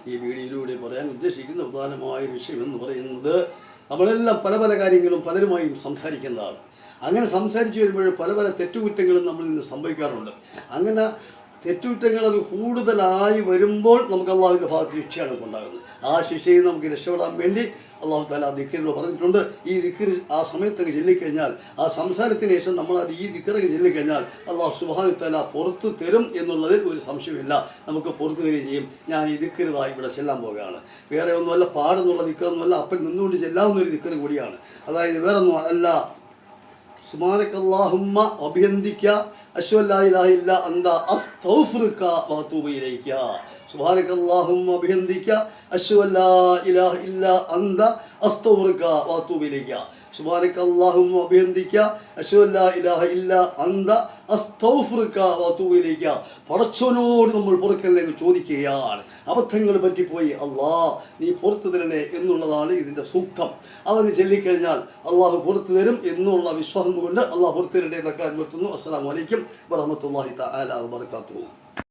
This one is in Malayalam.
ഈ വീഡിയോയിലൂടെ പറയാൻ ഉദ്ദേശിക്കുന്ന പ്രധാനമായ വിഷയം എന്ന് പറയുന്നത്, നമ്മളെല്ലാം പല പല കാര്യങ്ങളും പലരുമായും സംസാരിക്കുന്നതാണ്. അങ്ങനെ സംസാരിച്ചു വരുമ്പോൾ പല പല തെറ്റുകുറ്റങ്ങളും നമ്മളിൽ നിന്ന് സംഭവിക്കാറുണ്ട്. അങ്ങനെ തെറ്റുകുറ്റങ്ങൾ അത് കൂടുതലായി വരുമ്പോൾ നമുക്ക് അള്ളാഹുവിൻ്റെ ഭാഗത്ത് ശിക്ഷയാണ് ഉണ്ടാകുന്നത്. ആ ശിക്ഷയിൽ നമുക്ക് രക്ഷപ്പെടാൻ വേണ്ടി അള്ളാഹു താല ദിക്റിലൂടെ പറഞ്ഞിട്ടുണ്ട്. ഈ ദിക്ർ ആ സമയത്തൊക്കെ ചൊല്ലിക്കഴിഞ്ഞാൽ, ആ സംസാരത്തിന് ശേഷം നമ്മളത് ഈ ദിക്റൊക്കെ ചൊല്ലിക്കഴിഞ്ഞാൽ അള്ളാഹു സുബ്ഹാനഹു വതആല പുറത്ത് തരും എന്നുള്ളത് ഒരു സംശയമില്ല. നമുക്ക് പുറത്തു തരികയും ചെയ്യും. ഞാൻ ഈ ദിക്റായി ഇവിടെ ചെല്ലാൻ പോകുകയാണ്. വേറെ ഒന്നുമല്ല, പാടുന്നുള്ള ദിക്റൊന്നുമല്ല, അപ്പം നിന്നുകൊണ്ട് ചെല്ലാവുന്ന ഒരു ദിക്റും കൂടിയാണ്. അതായത് വേറെ ഒന്നും അല്ല. സുബ്ഹാനക്കല്ലാഹുമ്മ വബിഹംദിക അശ്ഹദു അല്ലാ ഇലാഹ ഇല്ലാ അന്ത അസ്തഗ്ഫിറുക വഅതൂബു ഇലൈക. സുബ്ഹാനക്കല്ലാഹുമ്മ വബിഹംദിക അശ്ഹദു അല്ലാ ഇലാഹ ഇല്ലാ അന്ത അസ്തഗ്ഫിറുക വഅതൂബു ഇലൈക. സുബ്ഹാനക്കല്ലാഹുമ്മ വബിഹംദിക അശ്ഹദു അല്ലാ ഇലാഹ ഇല്ലാ അന്ത അസ്തഗ്ഫിറുക വഅതൂബു ഇലൈക. പടച്ചവനോട് നമ്മൾ പൊറുക്കലിലേക്ക് ചോദിക്കുകയാണ്. അബദ്ധങ്ങൾ പറ്റിപ്പോയി, അല്ലാഹ് നീ പുറത്തു തരണേ എന്നുള്ളതാണ് ഇതിൻ്റെ സൂക്തം. അതങ്ങ് ചൊല്ലിക്കഴിഞ്ഞാൽ അള്ളാഹു പുറത്തു തരും എന്നുള്ള വിശ്വാസം കൊണ്ട് അള്ളാഹു പുറത്തു തരട്ടെ എന്നൊക്കെ നിർത്തുന്നു. അസ്സലാമു അലൈക്കും വറഹ്മത്തുള്ളാഹി തആല വബറകാതുഹു.